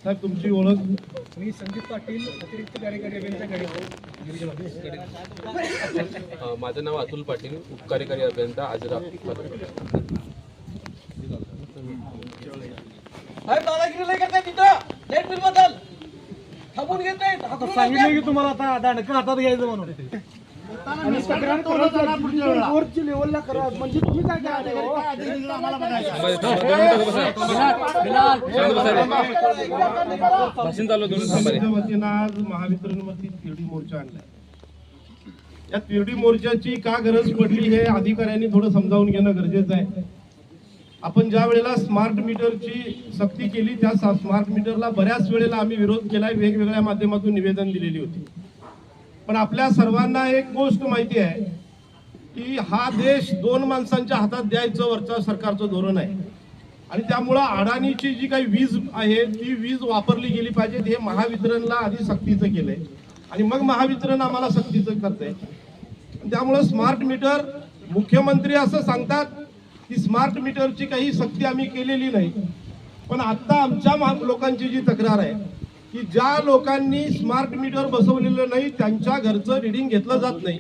साहेब तुमची ओळख? मी संदीप पाटील, अतिरिक्त कार्यकारी अभियंता गणेश. माझं नाव अतुल पाटील, उपकार्यकारी अभियंता आजरा. दादागिरी करताय तिथं लाईट बिल बद्दल थांबून घेत नाही. सांगितलं की तुम्हाला आता दांडकं हातात घ्यायचं म्हणून. वरची लेवलला करा म्हणजे तुम्ही काय भाषण चालू वतीनं आज महावितरणवरती तिरडी मोर्चा आणलाय. या तिरडी मोर्चाची का गरज पडली हे अधिकाऱ्यांनी थोडं समजावून घेणं गरजेचं आहे. आपण ज्या वेळेला स्मार्ट मीटरची सक्ती केली त्या स्मार्ट मीटरला बऱ्याच वेळेला आम्ही विरोध केलाय, वेगवेगळ्या माध्यमातून निवेदन दिलेली होती. पण आपल्या सर्वांना एक गोष्ट माहिती आहे की हा देश दोन माणसांच्या हातात द्यायचं वरच्या सरकारचं धोरण आहे आणि त्यामुळं अडाणीची जी काही वीज आहे ती वीज वापरली गेली पाहिजे. हे महावितरणला आधी सक्तीचं केलंय आणि मग महावितरण आम्हाला सक्तीचं करतंय. त्यामुळं स्मार्ट मीटर मुख्यमंत्री असं सांगतात की स्मार्ट मीटरची काही सक्ती आम्ही केलेली नाही, पण आता आमच्या लोकांची जी तक्रार आहे की ज्या लोकांनी स्मार्ट मीटर बसवलेलं नाही त्यांच्या घरचं रिडिंग घेतलं जात नाही,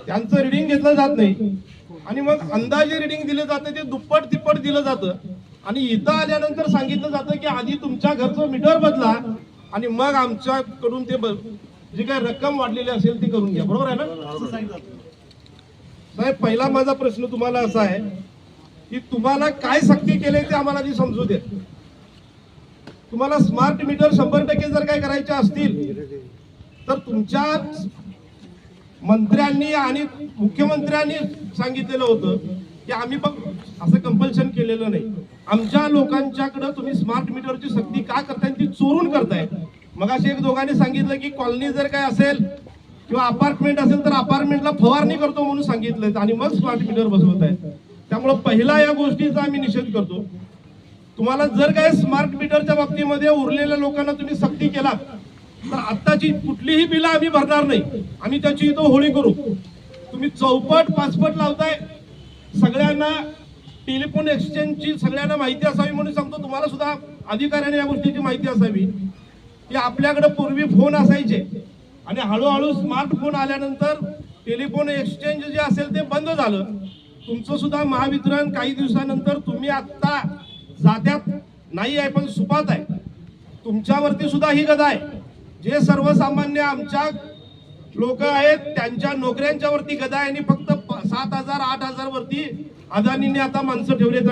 त्यांचं रिडिंग घेतलं जात नाही आणि मग अंदाजे रिडिंग दिलं जातं ते दुप्पट तिप्पट दिलं जातं आणि इथं आल्यानंतर सांगितलं जातं की आधी तुमच्या घरचं मीटर बदला आणि मग आमच्याकडून ते जी काही रक्कम वाढलेली असेल ती करून घ्या. बरोबर आहे ना साहेब? पहिला माझा प्रश्न तुम्हाला असा आहे की तुम्हाला काय सक्ती केली ते आम्हाला आधी समजू दे. तुम्हाला स्मार्ट मीटर 100% जर काय करायचे असतील तर तुमच्या मंत्र्यांनी आणि मुख्यमंत्र्यांनी सांगितलेलं होतं की आम्ही असं कंपल्शन केलेलं नाही. आमच्या लोकांच्याकडे तुम्ही स्मार्ट मीटरची सक्ती का करताय, ती चोरून करताय. मग असे एक दोघांनी सांगितलं की कॉलनी जर काय असेल किंवा अपार्टमेंट असेल तर अपार्टमेंटला फवारणी करतो म्हणून सांगितलं आणि मग स्मार्ट मीटर बसवत आहेत. त्यामुळे पहिला या गोष्टीचा आम्ही निषेध करतो. तुम्हाला जर काय स्मार्ट मीटरच्या बाबतीमध्ये उरलेल्या लोकांना तुम्ही सक्ती केला तर आत्ताची कुठलीही बिलं आम्ही भरणार नाही, आम्ही त्याची इथं होळी करू. तुम्ही चौपट पाचपट लावताय. सगळ्यांना टेलिफोन एक्सचेंजची सगळ्यांना माहिती असावी म्हणून सांगतो. तुम्हाला सुद्धा अधिकाऱ्याने या गोष्टीची माहिती असावी की आपल्याकडे पूर्वी फोन असायचे आणि हळूहळू स्मार्टफोन आल्यानंतर टेलिफोन एक्सचेंज जे असेल ते बंद झालं. तुमचं सुद्धा महावितरण काही दिवसानंतर तुम्ही आत्ता जात्यात नाही आहे पण सुपात आहे. तुमच्यावरती सुद्धा ही गदा आहे. जे सर्वसामान्य आमच्या लोक आहेत त्यांच्या नोकऱ्यांच्या वरती गदा आहे आणि फक्त 7,000 8,000 वरती अदानीने आता माणसं ठेवलेत आणि